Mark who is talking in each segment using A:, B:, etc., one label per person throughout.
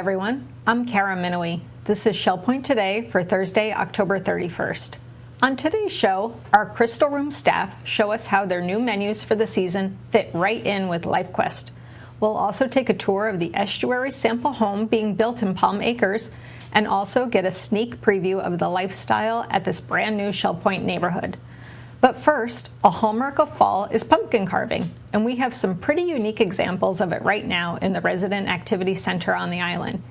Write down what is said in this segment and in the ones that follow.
A: everyone. I'm Kara Minowie. This is Shell Point Today for Thursday, October 31st. On today's show, our Crystal Room staff show us how their new menus for the season fit right in with LifeQuest. We'll also take a tour of the Estuary sample home being built in Palm Acres and also get a sneak preview of the lifestyle at this brand new Shell Point neighborhood. But first, a hallmark of fall is pumpkin carving, and we have some pretty unique examples of it right now in the Resident Activity Center on the island.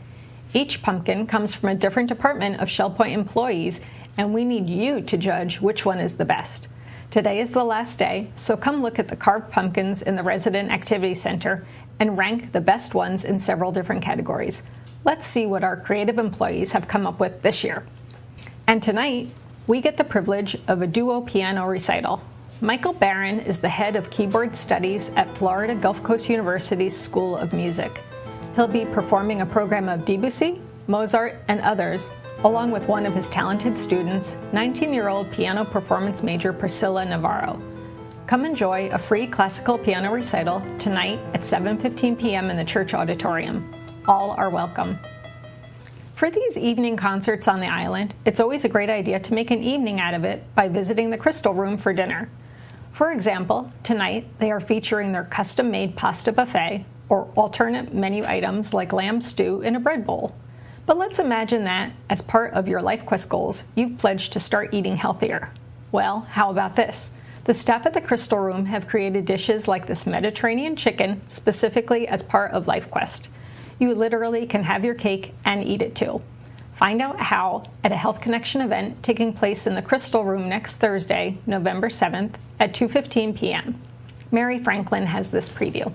A: Each pumpkin comes from a different department of Shell Point employees, and we need you to judge which one is the best. Today is the last day, so come look at the carved pumpkins in the Resident Activity Center and rank the best ones in several different categories. Let's see what our creative employees have come up with this year. And tonight, we get the privilege of a duo piano recital. Michael Barron is the head of keyboard studies at Florida Gulf Coast University's School of Music. He'll be performing a program of Debussy, Mozart, and others, along with one of his talented students, 19-year-old piano performance major Priscilla Navarro. Come enjoy a free classical piano recital tonight at 7:15 p.m. in the church auditorium. All are welcome. For these evening concerts on the island, it's always a great idea to make an evening out of it by visiting the Crystal Room for dinner. For example, tonight they are featuring their custom-made pasta buffet or alternate menu items like lamb stew in a bread bowl. But let's imagine that, as part of your LifeQuest goals, you've pledged to start eating healthier. Well, how about this? The staff at the Crystal Room have created dishes like this Mediterranean chicken specifically as part of LifeQuest. You literally can have your cake and eat it too. Find out how at a Health Connection event taking place in the Crystal Room next Thursday, November 7th at 2:15 p.m. Mary Franklin has this preview.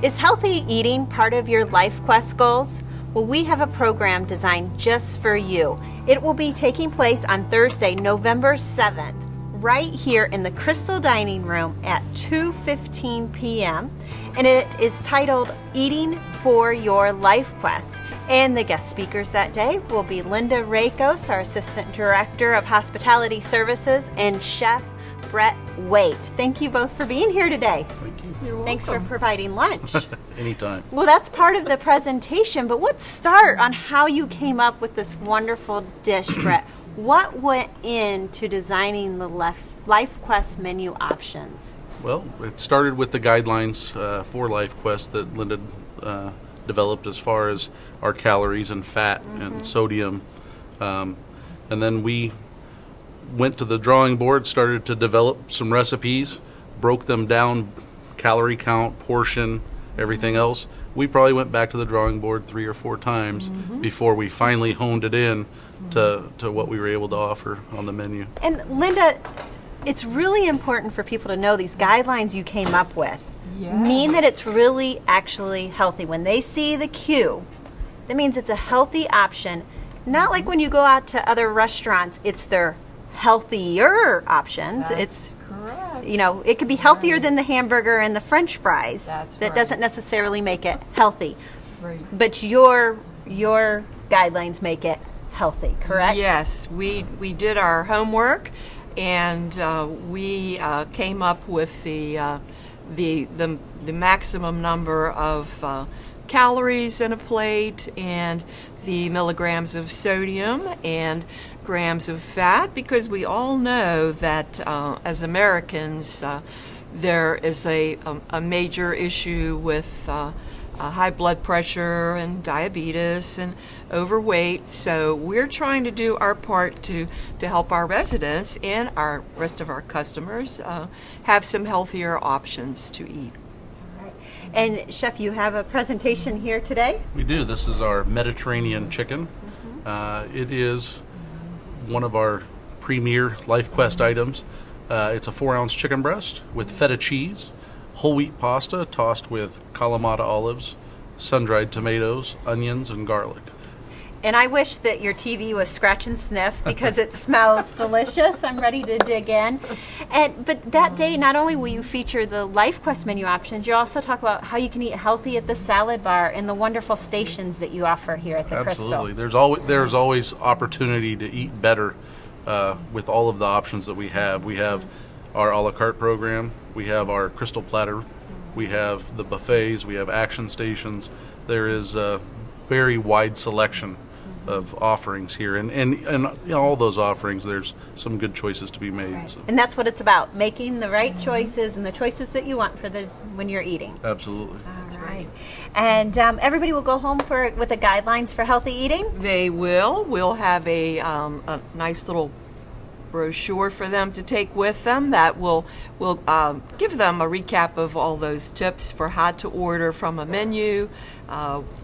B: Is healthy eating part of your LifeQuest goals? Well, we have a program designed just for you. It will be taking place on Thursday, November 7th, right here in the Crystal Dining Room at 2:15 p.m. And it is titled Eating for Your LifeQuest. And the guest speakers that day will be Linda Rakos, our Assistant Director of Hospitality Services, and Chef Brett Wayte. Thank you both for being here today.
C: Thank you.
B: You're Thanks for providing lunch.
C: Anytime.
B: Well, that's part of the presentation, but let's start on how you came up with this wonderful dish, Brett. What went into designing the LifeQuest menu options?
C: Well, it started with the guidelines for LifeQuest that Linda developed as far as our calories and fat and sodium. And then we went to the drawing board, started to develop some recipes, broke them down, calorie count, portion, everything else. We probably went back to the drawing board 3 or 4 times before we finally honed it in to what we were able to offer on the menu.
B: And Linda, it's really important for people to know these guidelines you came up with mean that it's really actually healthy. When they see the Q, that means it's a healthy option. Not like when you go out to other restaurants, it's their healthier options.
D: That's correct.
B: You know, it could be healthier than the hamburger and the French fries.
D: That's
B: that
D: right.
B: doesn't necessarily make it healthy.
D: Right.
B: But your guidelines make it healthy, correct?
D: Yes, we did our homework, and we came up with the maximum number of calories in a plate and the milligrams of sodium and grams of fat, because we all know that as Americans there is a major issue with high blood pressure and diabetes and overweight. So we're trying to do our part to help our residents and our rest of our customers have some healthier options to eat.
B: And Chef, you have a presentation here today?
C: We do. This is our Mediterranean chicken. It is one of our premier LifeQuest items. It's a 4-ounce chicken breast with feta cheese, whole wheat pasta tossed with Kalamata olives, sun-dried tomatoes, onions, and garlic.
B: And I wish that your TV was scratch and sniff because it smells delicious. I'm ready to dig in. But that day, not only will you feature the LifeQuest menu options, you also talk about how you can eat healthy at the salad bar and the wonderful stations that you offer here at the Crystal.
C: Absolutely. There's always opportunity to eat better with all of the options that we have. We have our a la carte program. We have our Crystal Platter. We have the buffets. We have action stations. There is very wide selection of offerings here, and all those offerings, there's some good choices to be made.
B: Right.
C: So.
B: And that's what it's about, making the right choices and the choices that you want for when you're eating.
C: Absolutely.
B: That's right. And everybody will go home with the guidelines for healthy eating?
D: They will. We'll have a nice little brochure for them to take with them that will give them a recap of all those tips for how to order from a menu,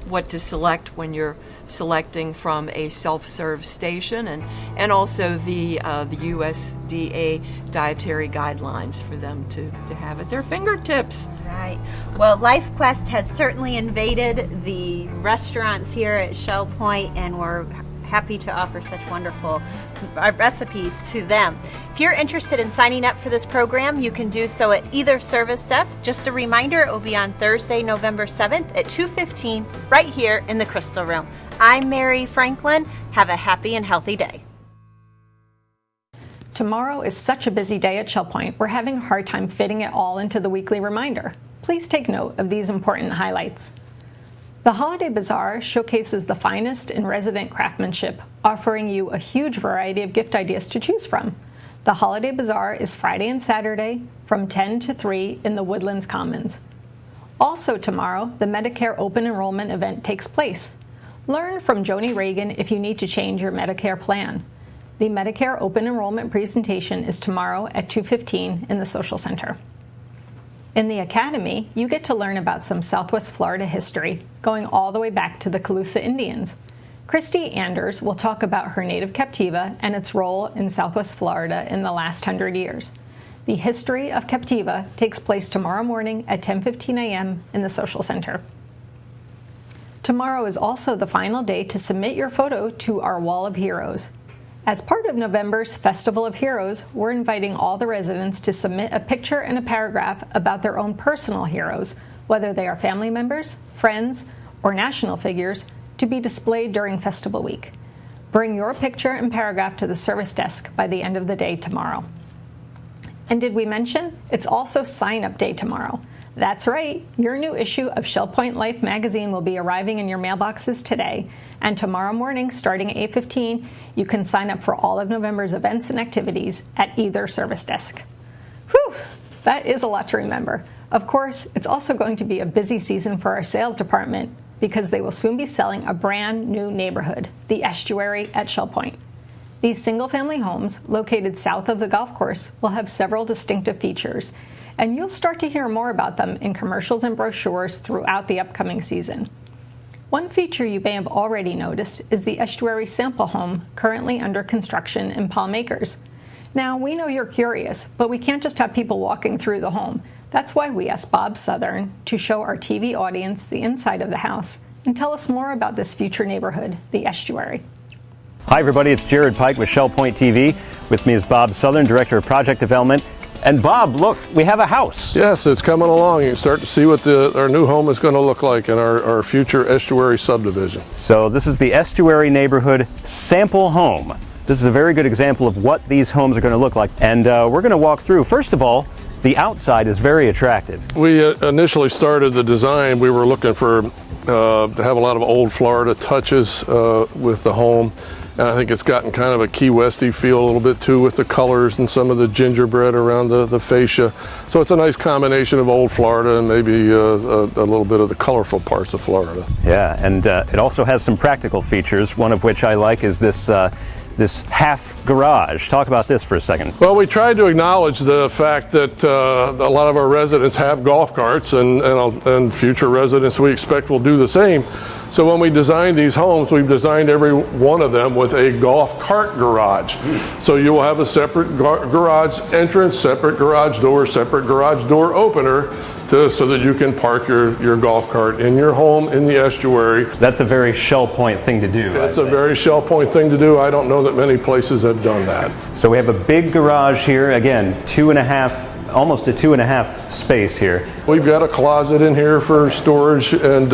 D: what to select when you're selecting from a self-serve station, and also the USDA dietary guidelines for them to have at their fingertips.
B: Right. Well, LifeQuest has certainly invaded the restaurants here at Shell Point, and we're happy to offer such wonderful recipes to them. If you're interested in signing up for this program, you can do so at either service desk. Just a reminder, it will be on Thursday, November 7th at 2:15 right here in the Crystal Room. I'm Mary Franklin. Have a happy and healthy day.
A: Tomorrow is such a busy day at Shell Point, we're having a hard time fitting it all into the weekly reminder. Please take note of these important highlights. The Holiday Bazaar showcases the finest in resident craftsmanship, offering you a huge variety of gift ideas to choose from. The Holiday Bazaar is Friday and Saturday from 10 to 3 in the Woodlands Commons. Also tomorrow, the Medicare Open Enrollment event takes place. Learn from Joni Reagan if you need to change your Medicare plan. The Medicare Open Enrollment presentation is tomorrow at 2:15 in the Social Center. In the Academy, you get to learn about some Southwest Florida history, going all the way back to the Calusa Indians. Christy Anders will talk about her native Captiva and its role in Southwest Florida in the last 100 years. The history of Captiva takes place tomorrow morning at 10:15 a.m. in the Social Center. Tomorrow is also the final day to submit your photo to our Wall of Heroes. As part of November's Festival of Heroes, we're inviting all the residents to submit a picture and a paragraph about their own personal heroes, whether they are family members, friends, or national figures, to be displayed during Festival Week. Bring your picture and paragraph to the service desk by the end of the day tomorrow. And did we mention? It's also sign-up day tomorrow. That's right, your new issue of Shell Point Life magazine will be arriving in your mailboxes today, and tomorrow morning, starting at 8:15, you can sign up for all of November's events and activities at either service desk. Whew, that is a lot to remember. Of course, it's also going to be a busy season for our sales department because they will soon be selling a brand new neighborhood, the Estuary at Shell Point. These single-family homes, located south of the golf course, will have several distinctive features, and you'll start to hear more about them in commercials and brochures throughout the upcoming season. One feature you may have already noticed is the Estuary sample home currently under construction in Palm Acres. Now, we know you're curious, but we can't just have people walking through the home. That's why we asked Bob Southern to show our TV audience the inside of the house and tell us more about this future neighborhood, the Estuary.
E: Hi everybody, it's Jared Pike with Shell Point TV. With me is Bob Southern, Director of Project Development. And Bob, look, we have a house.
F: Yes, it's coming along. You start to see what our new home is going to look like in our future Estuary subdivision.
E: So this is the Estuary neighborhood sample home. This is a very good example of what these homes are going to look like. And we're going to walk through. First of all, the outside is very attractive.
F: We initially started the design. We were looking for to have a lot of old Florida touches with the home. And I think it's gotten kind of a Key Westy feel a little bit too with the colors and some of the gingerbread around the fascia. So it's a nice combination of old Florida and maybe a little bit of the colorful parts of Florida.
E: Yeah, and it also has some practical features, one of which I like is this half garage. Talk about this for a second.
F: Well, we tried to acknowledge the fact that a lot of our residents have golf carts, and future residents we expect will do the same. So when we designed these homes, we've designed every one of them with a golf cart garage. So you will have a separate garage entrance, separate garage door opener, so that you can park your golf cart in your home in the estuary.
E: That's a very Shell Point thing to do.
F: That's a very Shell Point thing to do. I don't know that many places have done that.
E: So we have a big garage here, again, almost a 2.5 space here.
F: We've got a closet in here for storage, and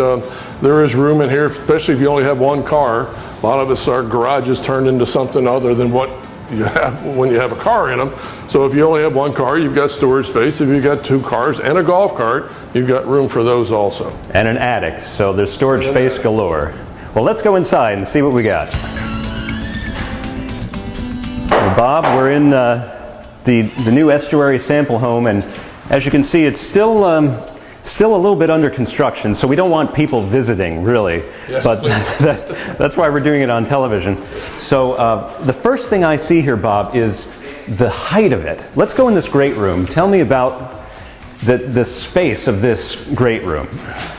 F: there is room in here, especially if you only have one car. A lot of us, our garages turned into something other than what you have when you have a car in them. So if you only have one car, you've got storage space. If you've got two cars and a golf cart, you've got room for those also.
E: And an attic, so there's storage space galore. Well, let's go inside and see what we got. Well, Bob, we're in the new Estuary sample home, and as you can see, it's still a little bit under construction, so we don't want people visiting, really. Yes, but that's why we're doing it on television. So the first thing I see here, Bob, is the height of it. Let's go in this great room. Tell me about the space of this great room.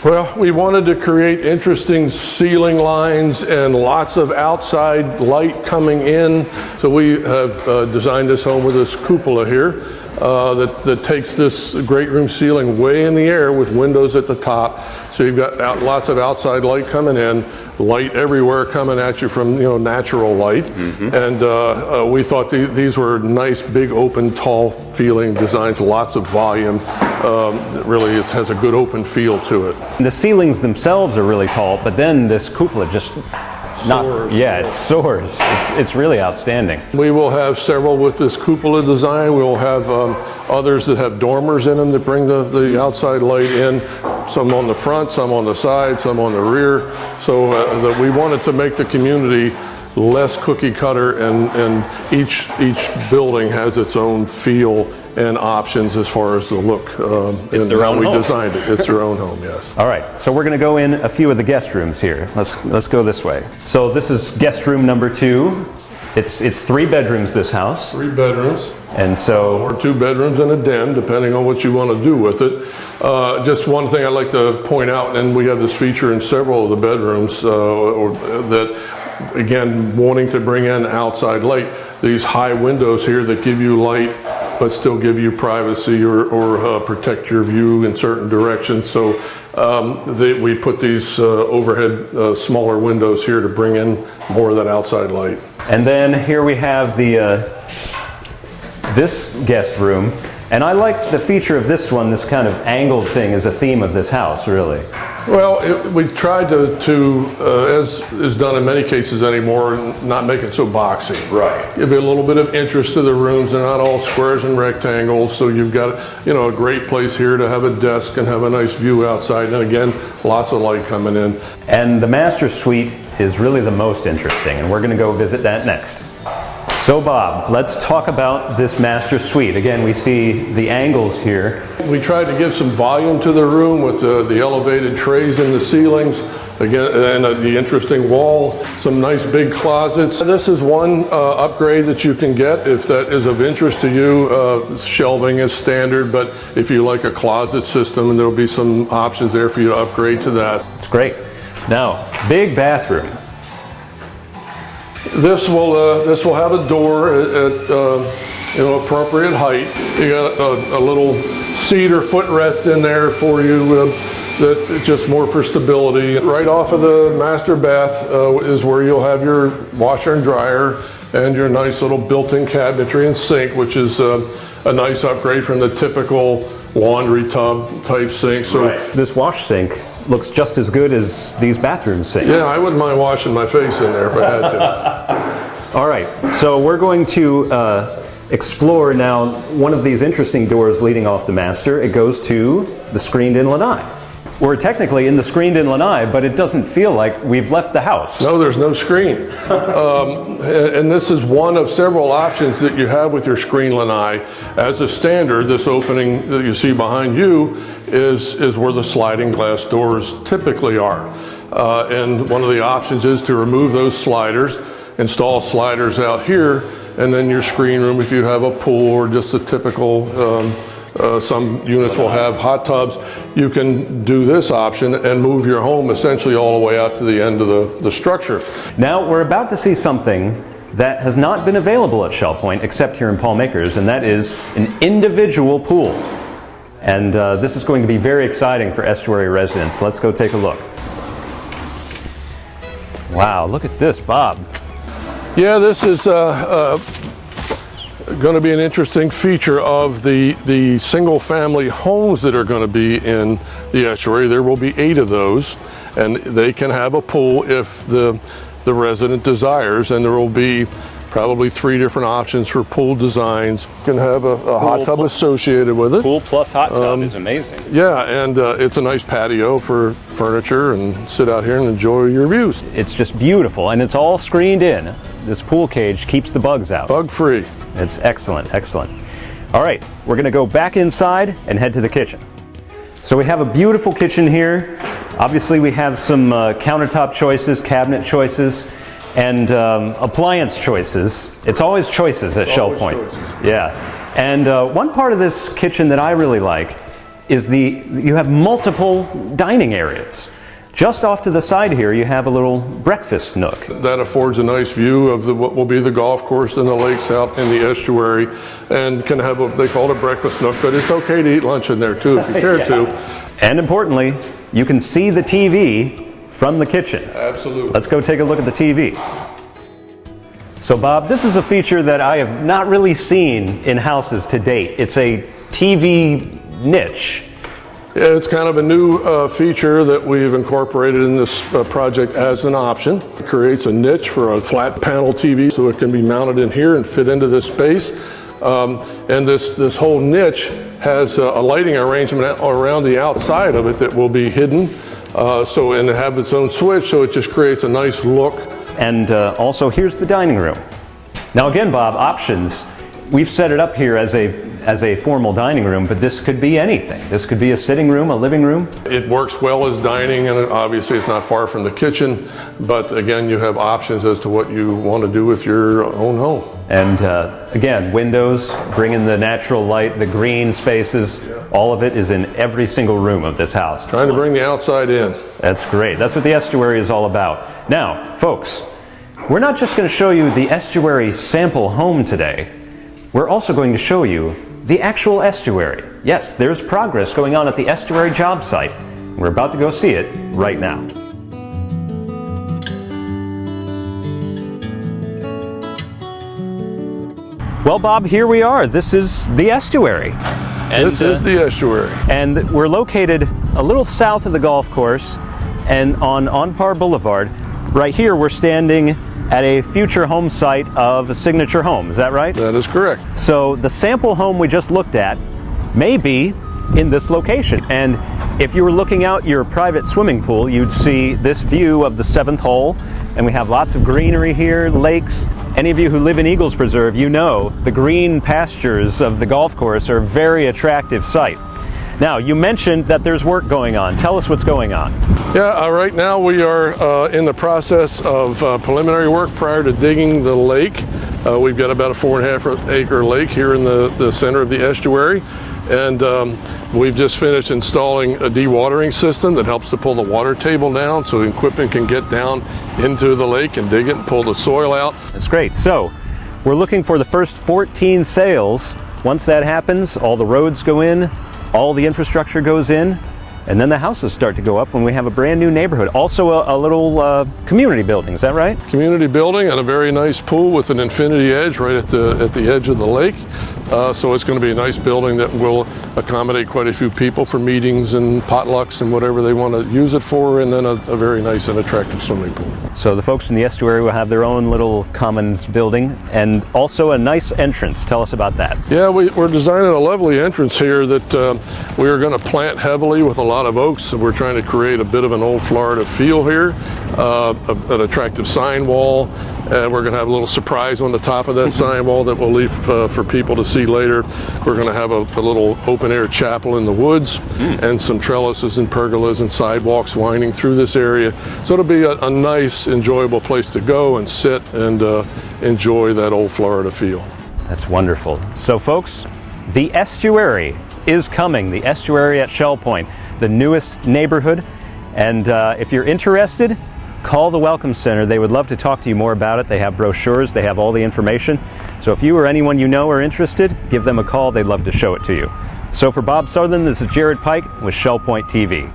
F: Well, we wanted to create interesting ceiling lines and lots of outside light coming in. So we have designed this home with this cupola here that takes this great room ceiling way in the air with windows at the top. So you've got lots of outside light coming in, light everywhere coming at you from natural light. Mm-hmm. And we thought these were nice, big, open, tall feeling designs, lots of volume. It really has a good open feel to it.
E: The ceilings themselves are really tall, but then this cupola just soars. Yeah, it soars. It's really outstanding.
F: We will have several with this cupola design. We will have others that have dormers in them that bring the outside light in. Some on the front, some on the side, some on the rear. So that we wanted to make the community less cookie cutter, and each building has its own feel and options as far as the look and how we designed it. It's their own home, yes.
E: All right, so we're going to go in a few of the guest rooms here. Let's go this way. So this is guest room number 2. It's 3 bedrooms, this house.
F: 3 bedrooms.
E: And so,
F: or 2 bedrooms and a den, depending on what you want to do with it. Just one thing I'd like to point out, and we have this feature in several of the bedrooms, that again, wanting to bring in outside light, these high windows here that give you light but still give you privacy or protect your view in certain directions. So we put these overhead smaller windows here to bring in more of that outside light.
E: And then here we have this guest room. And I like the feature of this one, this kind of angled thing is a theme of this house, really.
F: Well, we tried to as is done in many cases anymore, not make it so boxy.
E: Right.
F: Give it a little bit of interest to the rooms. They're not all squares and rectangles, so you've got a great place here to have a desk and have a nice view outside. And again, lots of light coming in.
E: And the master suite is really the most interesting, and we're going to go visit that next. So Bob, let's talk about this master suite. Again, we see the angles here.
F: We tried to give some volume to the room with the elevated trays in the ceilings, again, and the interesting wall, some nice big closets. This is one upgrade that you can get if that is of interest to you. Shelving is standard, but if you like a closet system, and there'll be some options there for you to upgrade to that.
E: It's great. Now, big bathroom.
F: This will have a door at appropriate height. You got a little cedar footrest in there for you, that just more for stability. Right off of the master bath is where you'll have your washer and dryer and your nice little built-in cabinetry and sink, which is a nice upgrade from the typical laundry tub type sink. So
E: right. This wash sink looks just as good as these bathroom sinks.
F: Yeah, I wouldn't mind washing my face in there if I had to.
E: All right, so we're going to explore now one of these interesting doors leading off the master. It goes to the screened-in lanai. We're technically in the screened-in lanai, but it doesn't feel like we've left the house.
F: No, there's no screen. And this is one of several options that you have with your screen lanai. As a standard, this opening that you see behind you is where the sliding glass doors typically are. And one of the options is to remove those sliders, install sliders out here, and then your screen room, if you have a pool or just a typical some units will have hot tubs. You can do this option and move your home essentially all the way out to the end of the structure.
E: Now we're about to see something that has not been available at Shell Point except here in Palm Acres, and that is an individual pool. And this is going to be very exciting for Estuary residents. Let's go take a look. Wow, look at this, Bob.
F: Yeah, this is going to be an interesting feature of the single-family homes that are going to be in the estuary. There will be 8 of those, and they can have a pool if the resident desires, and there will be probably 3 different options for pool designs. You can have a hot tub associated with it.
E: Pool plus hot tub is amazing.
F: Yeah, and it's a nice patio for furniture, and sit out here and enjoy your views.
E: It's just beautiful, and it's all screened in. This pool cage keeps the bugs out.
F: Bug free.
E: It's excellent, excellent. All right, we're going to go back inside and head to the kitchen. So we have a beautiful kitchen here. Obviously we have some countertop choices, cabinet choices, and appliance choices. It's always choices at Shell Point. Yeah. And one part of this kitchen that I really like is you have multiple dining areas. Just off to the side here, you have a little breakfast nook. That
F: affords a nice view of what will be the golf course and the lakes out in the estuary, and can have they call it a breakfast nook, but it's okay to eat lunch in there too if you care to.
E: And importantly, you can see the TV from the kitchen.
F: Absolutely.
E: Let's go take a look at the TV. So Bob, this is a feature that I have not really seen in houses to date. It's a TV niche.
F: Yeah, it's kind of a new feature that we've incorporated in this project as an option. It creates a niche for a flat panel TV so it can be mounted in here and fit into this space. And this whole niche has a lighting arrangement around the outside of it that will be hidden. And it have its own switch, so it just creates a nice look.
E: And also here's the dining room. Now again, Bob, options. We've set it up here as a formal dining room, but this could be anything. This could be a sitting room, a living room.
F: It works well as dining, and obviously it's not far from the kitchen, but again, you have options as to what you want to do with your own home.
E: And again, windows, bring in the natural light, the green spaces, all of it is in every single room of this house.
F: Trying to bring the outside in.
E: That's great. That's what the estuary is all about. Now, folks, we're not just going to show you the estuary sample home today. We're also going to show you the actual estuary. Yes, there's progress going on at the estuary job site. We're about to go see it right now. Well, Bob, here we are. This is the estuary.
F: This is the estuary.
E: And we're located a little south of the golf course and on Onpar Boulevard. Right here, we're standing at a future home site of a signature home. Is that right?
F: That is correct.
E: So the sample home we just looked at may be in this location. And if you were looking out your private swimming pool, you'd see this view of the 7th hole. And we have lots of greenery here, lakes. Any of you who live in Eagles Preserve, you know the green pastures of the golf course are a very attractive site. Now, you mentioned that there's work going on. Tell us what's going on.
F: Yeah, right now we are in the process of preliminary work prior to digging the lake. We've got about a 4.5 acre lake here in the center of the estuary. And we've just finished installing a dewatering system that helps to pull the water table down so the equipment can get down into the lake and dig it and pull the soil out.
E: That's great. So we're looking for the first 14 sales. Once that happens, all the roads go in, all the infrastructure goes in, and then the houses start to go up when we have a brand new neighborhood. Also a little community building, is that right?
F: Community building and a very nice pool with an infinity edge right at the edge of the lake. So it's going to be a nice building that will accommodate quite a few people for meetings and potlucks and whatever they want to use it for, and then a very nice and attractive swimming pool.
E: So the folks in the estuary will have their own little commons building and also a nice entrance. Tell us about that.
F: Yeah, we're designing a lovely entrance here that we are going to plant heavily with a lot of oaks. We're trying to create a bit of an old Florida feel here, an attractive sign wall. And we're going to have a little surprise on the top of that sign wall that we'll leave for people to see later. We're going to have a little open-air chapel in the woods and some trellises and pergolas and sidewalks winding through this area. So it'll be a nice, enjoyable place to go and sit and enjoy that old Florida feel.
E: That's wonderful. So folks, the estuary is coming. The estuary at Shell Point, the newest neighborhood. And if you're interested, call the Welcome Center. They would love to talk to you more about it. They have brochures. They have all the information. So if you or anyone you know are interested, give them a call. They'd love to show it to you. So for Bob Sutherland, this is Jared Pike with Shell Point TV.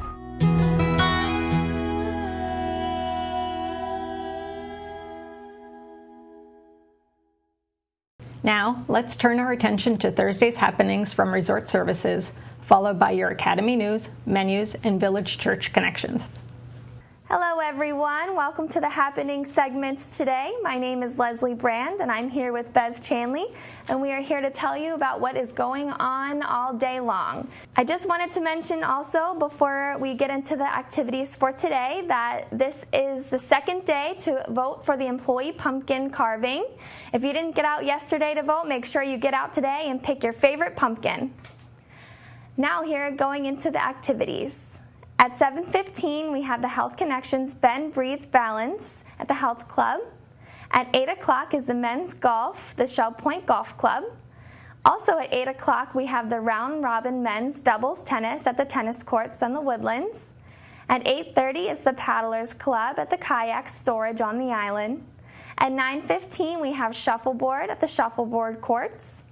A: Now, let's turn our attention to Thursday's happenings from Resort Services, followed by your Academy News, menus, and Village Church connections.
G: Hello everyone, welcome to the happening segments today. My name is Leslie Brand and I'm here with Bev Chanley, and we are here to tell you about what is going on all day long. I just wanted to mention also before we get into the activities for today that this is the second day to vote for the employee pumpkin carving. If you didn't get out yesterday to vote, make sure you get out today and pick your favorite pumpkin. Now here, going into the activities. At 7:15, we have the Health Connections Bend, Breathe, Balance at the Health Club. At 8 o'clock is the men's golf, the Shell Point Golf Club. Also at 8 o'clock, we have the Round Robin men's doubles tennis at the tennis courts on the Woodlands. At 8:30 is the Paddlers Club at the kayak storage on the island. At 9:15, we have shuffleboard at the shuffleboard courts.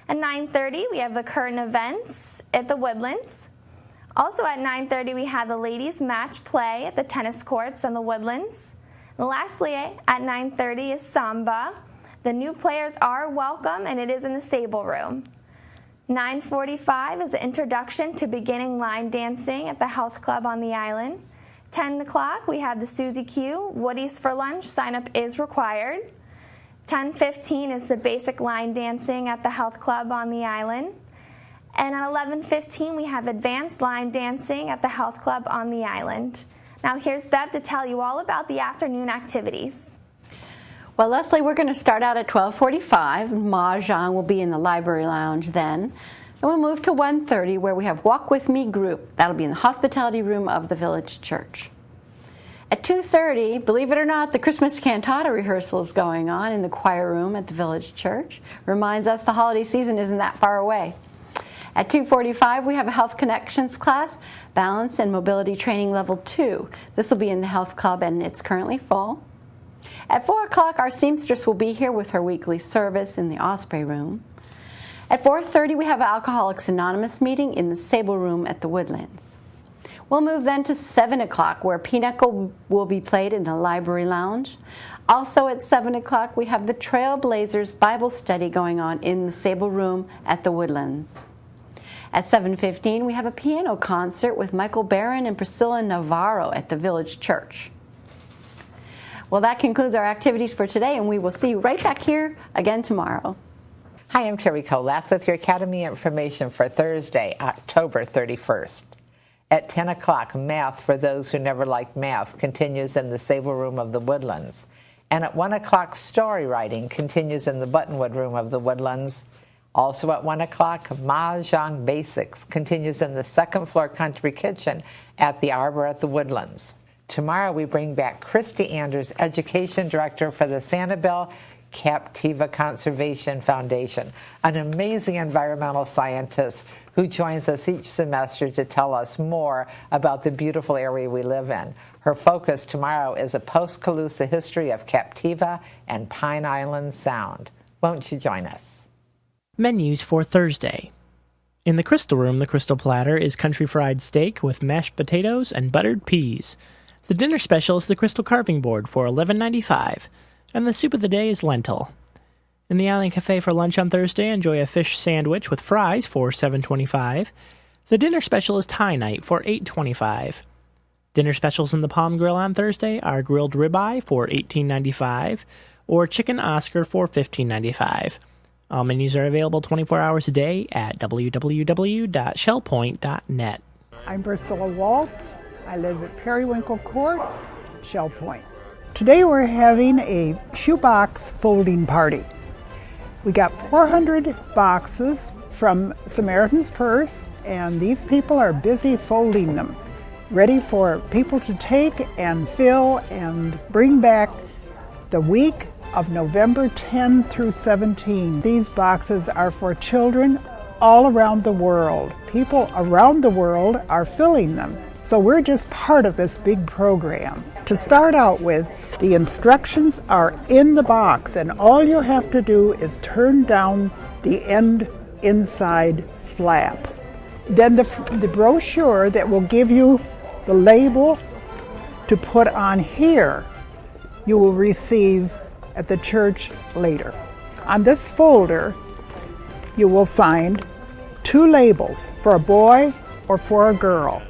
G: At 9:30, we have the curtain events at the Woodlands. Also at 9:30, we have the ladies' match play at the tennis courts on the Woodlands. And lastly, at 9:30 is Samba. The new players are welcome, and it is in the Sable Room. 9:45 is the introduction to beginning line dancing at the Health Club on the island. 10 o'clock, we have the Susie Q. Woody's for lunch. Sign up is required. 10:15 is the basic line dancing at the Health Club on the island. And at 11:15, we have advanced line dancing at the Health Club on the island. Now here's Bev to tell you all about the afternoon activities.
H: Well, Leslie, we're going to start out at 12:45. Mahjong will be in the library lounge then. And we'll move to 1:30 where we have Walk With Me group. That'll be in the hospitality room of the village church. At 2:30, believe it or not, the Christmas cantata rehearsal is going on in the choir room at the village church. Reminds us the holiday season isn't that far away. At 2:45, we have a Health Connections class, Balance and Mobility Training Level 2. This will be in the Health Club, and it's currently full. At 4 o'clock, our seamstress will be here with her weekly service in the Osprey Room. At 4:30, we have an Alcoholics Anonymous meeting in the Sable Room at the Woodlands. We'll move then to 7 o'clock, where Pinochle will be played in the Library Lounge. Also at 7 o'clock, we have the Trailblazers Bible Study going on in the Sable Room at the Woodlands. At 7:15, we have a piano concert with Michael Barron and Priscilla Navarro at the Village Church. Well, that concludes our activities for today, and we will see you right back here again tomorrow.
I: Hi, I'm Terry Colath with your Academy information for Thursday, October 31st. At 10 o'clock, Math for Those Who Never Liked Math continues in the Sable Room of the Woodlands. And at 1 o'clock, Story Writing continues in the Buttonwood Room of the Woodlands. Also at 1 o'clock, Mahjong Basics continues in the second floor country kitchen at the Arbor at the Woodlands. Tomorrow we bring back Christy Anders, Education Director for the Sanibel Captiva Conservation Foundation, an amazing environmental scientist who joins us each semester to tell us more about the beautiful area we live in. Her focus tomorrow is a post-Calusa history of Captiva and Pine Island Sound. Won't you join us?
J: Menus for Thursday. In the Crystal Room, the Crystal Platter is country fried steak with mashed potatoes and buttered peas. The dinner special is the Crystal Carving Board for $11.95, and the soup of the day is lentil. In the Island Cafe for lunch on Thursday, enjoy a fish sandwich with fries for $7.25. The dinner special is Thai night for $8.25. Dinner specials in the Palm Grill on Thursday are grilled ribeye for $18.95 or chicken Oscar for $15.95. All menus are available 24 hours a day at www.shellpoint.net.
K: I'm Priscilla Waltz. I live at Periwinkle Court, Shell Point. Today we're having a shoebox folding party. We got 400 boxes from Samaritan's Purse, and these people are busy folding them, ready for people to take and fill and bring back the week of November 10 through 17. These boxes are for children all around the world. People around the world are filling them. So we're just part of this big program. To start out with, the instructions are in the box, and all you have to do is turn down the end inside flap. Then the brochure that will give you the label to put on here, you will receive at the church later. On this folder, you will find 2 labels for a boy or for a girl,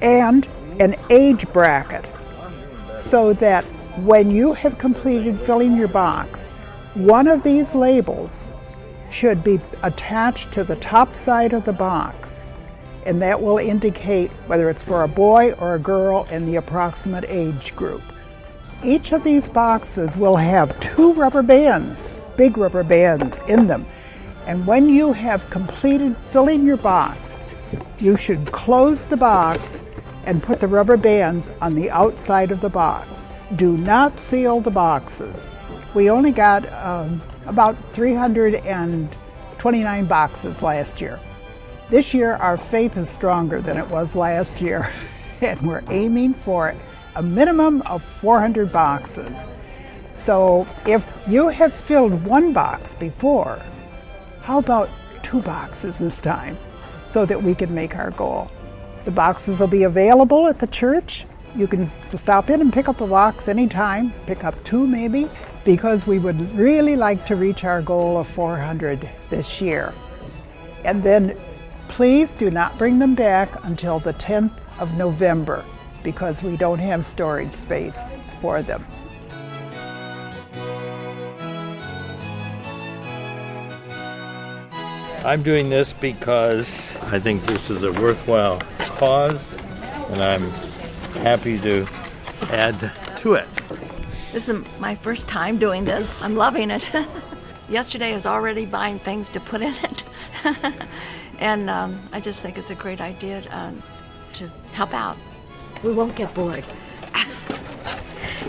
K: and an age bracket so that when you have completed filling your box, one of these labels should be attached to the top side of the box, and that will indicate whether it's for a boy or a girl and the approximate age group. Each of these boxes will have 2 rubber bands, big rubber bands in them. And when you have completed filling your box, you should close the box and put the rubber bands on the outside of the box. Do not seal the boxes. We only got about 329 boxes last year. This year our faith is stronger than it was last year, and we're aiming for a minimum of 400 boxes. So if you have filled 1 box before, how about 2 boxes this time so that we can make our goal? The boxes will be available at the church. You can stop in and pick up a box anytime, pick up 2 maybe, because we would really like to reach our goal of 400 this year. And then please do not bring them back until the 10th of November because we don't have storage space for them.
L: I'm doing this because I think this is a worthwhile cause, and I'm happy to add to it.
M: This is my first time doing this. I'm loving it. Yesterday I was already buying things to put in it. And I just think it's a great idea to help out.
N: We won't get bored.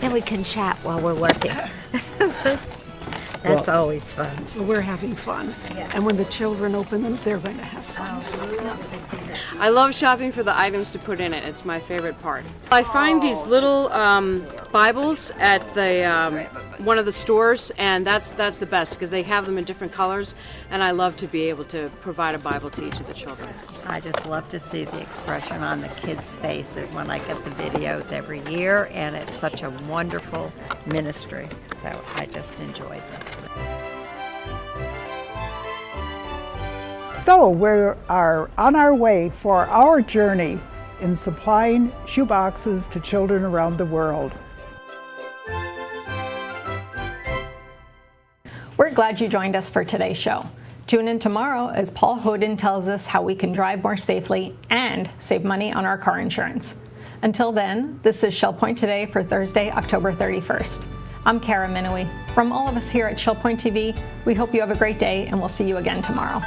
N: And we can chat while we're working. That's always fun.
O: We're having fun. Yeah. And when the children open them, they're going to have fun.
P: I love shopping for the items to put in it. It's my favorite part. I find these little Bibles at the one of the stores, and that's the best because they have them in different colors, and I love to be able to provide a Bible to each of the children.
Q: I just love to see the expression on the kids' faces when I get the videos every year, and it's such a wonderful ministry. So I just enjoy this.
K: So we are on our way for our journey in supplying shoeboxes to children around the world.
A: We're glad you joined us for today's show. Tune in tomorrow as Paul Hoden tells us how we can drive more safely and save money on our car insurance. Until then, this is Shell Point Today for Thursday, October 31st. I'm Kara Minowie. From all of us here at Shell Point TV, we hope you have a great day, and we'll see you again tomorrow.